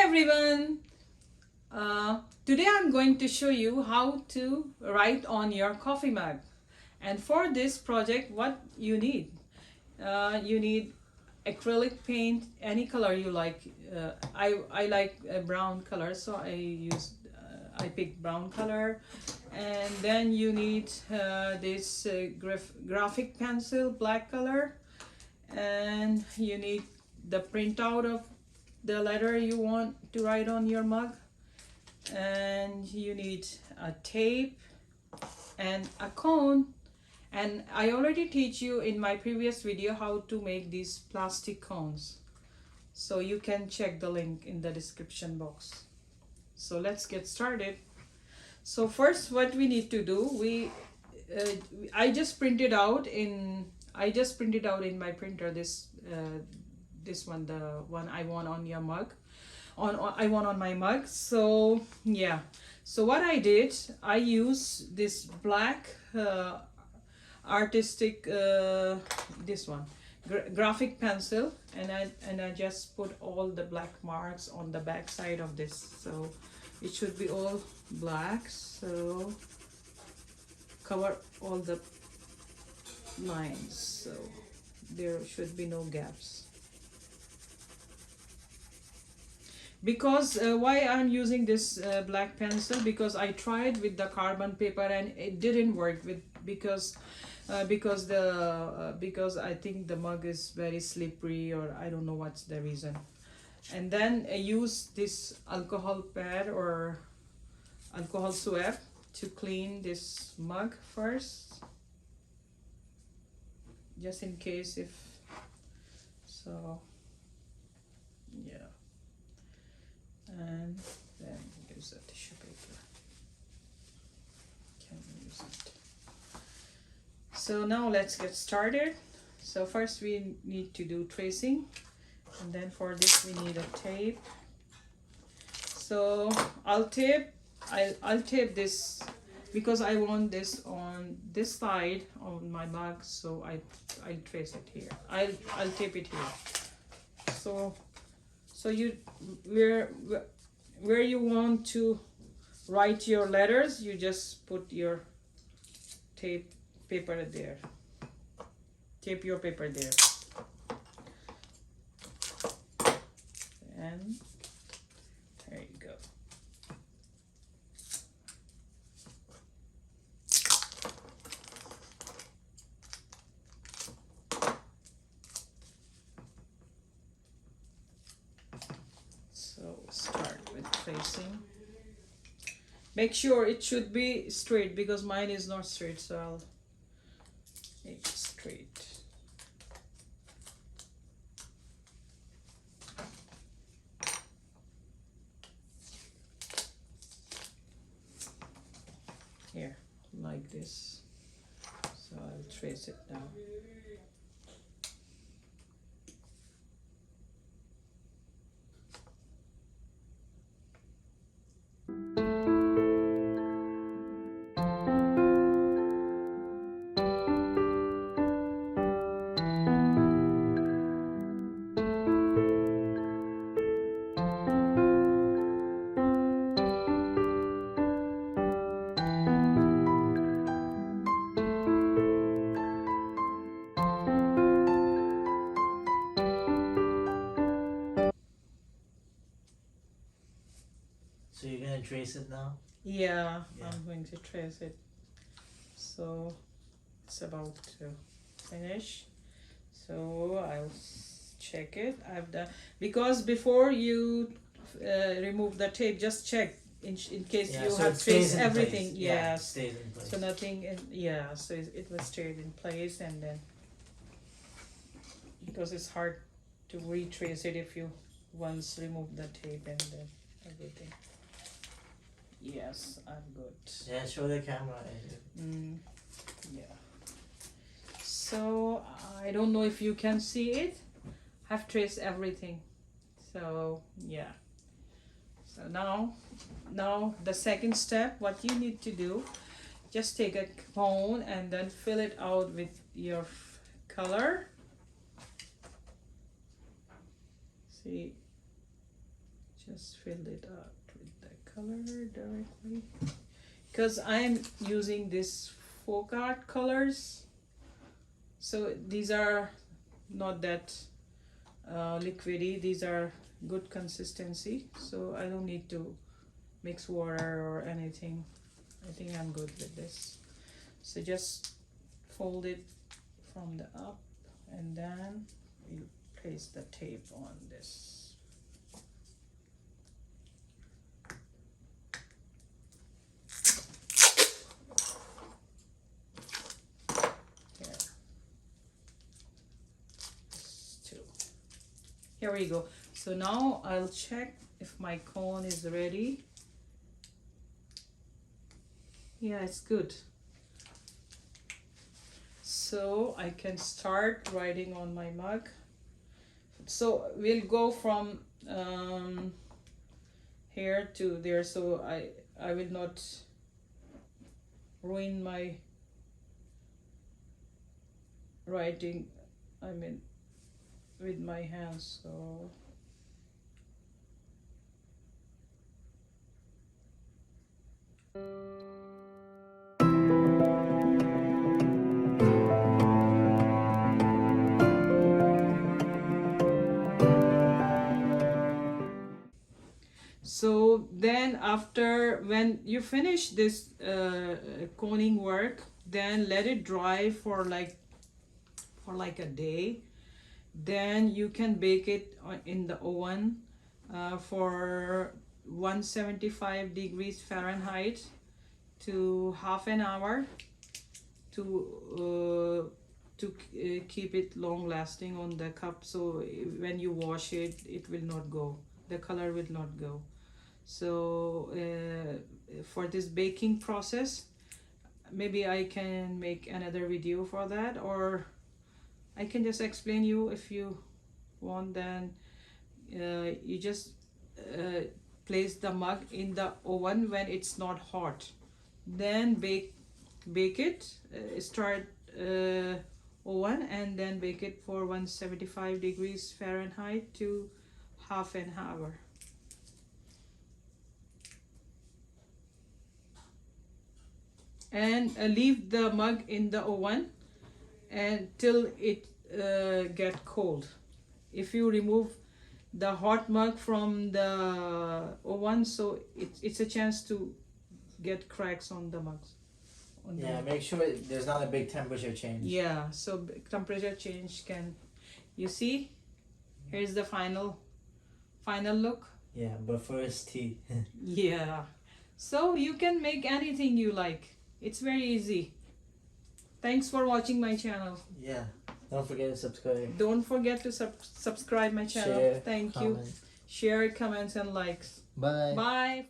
Hi everyone! Today I'm going to show you how to write on your coffee mug. And for this project, what you need? You need acrylic paint, any color you like. I like a brown color, so I picked brown color. And then you need this graphic pencil, black color. And you need the printout of the letter you want to write on your mug, and you need a tape and a cone. And I already teach you in my previous video how to make these plastic cones, so you can check the link in the description box. So let's get started. So first, what we need to do, I just printed out in my printer this one, the one I want on your mug, I want on my mug. So yeah, so what I did, I use this black artistic this one graphic pencil, and I just put all the black marks on the back side of this, so it should be all black, so cover all the lines, so there should be no gaps. Because why I'm using this black pencil, because I tried with the carbon paper and it didn't work with, because I think the mug is very slippery, or I don't know what's the reason. And then I use this alcohol pad or alcohol swab to clean this mug first, just in case if so, yeah. And then use a tissue paper. Can use it. So now let's get started. So first we need to do tracing, and then for this we need a tape. So I'll tape this because I want this on this side on my mug, so I'll trace it here. I'll tape it here. So you where you want to write your letters, you just put your tape paper there. Tape your paper there. And there you go. So start with tracing. Make sure it should be straight, because mine is not straight, so I'll make it straight. Here, like this. So I'll trace it down. So you're gonna trace it now? Yeah, Yeah. I'm going to trace it. So it's about to finish. So I'll check it. I've done, because before you remove the tape, just check in case Yeah, you so have it stays traced in everything. place. Yeah, it Yes. stays in place. So nothing in, yeah, so it was stayed in place, and then because it's hard to retrace it if you once remove the tape and then everything. Yes, I'm good. Yeah, show the camera. Yeah. So I don't know if you can see it. I've traced everything. So yeah. So now the second step, what you need to do, just take a cone and then fill it out with your color. See, just fill it out with the color directly, because I'm using this folk art colors, so these are not that liquidy, these are good consistency, so I don't need to mix water or anything. I think I'm good with this. So just fold it from the up, and then you place the tape on this. Here. Here we go. So now I'll check if my cone is ready. Yeah, it's good. So I can start writing on my mug. So we'll go from here to there, so I will not ruin my writing, I mean, with my hands. So so then after, when you finish this coning work, then let it dry for like a day. Then you can bake it in the oven for 175 degrees Fahrenheit to half an hour to keep it long lasting on the cup, so when you wash it, it will not go, the color will not go. So for this baking process, maybe I can make another video for that, or I can just explain you if you want. Then you just place the mug in the oven when it's not hot, then bake it, start oven, and then bake it for 175 degrees Fahrenheit to half an hour. And leave the mug in the oven until it get cold. If you remove the hot mug from the oven, so it's a chance to get cracks on the mugs. Yeah, make sure there's not a big temperature change. Yeah, so temperature change can, you see, here's the final look. Yeah, but first tea. Yeah, so you can make anything you like. It's very easy. Thanks for watching my channel. Yeah, don't forget to subscribe. Don't forget to subscribe my channel. Share, Thank comment. you. Share, comments, and likes. Bye. Bye.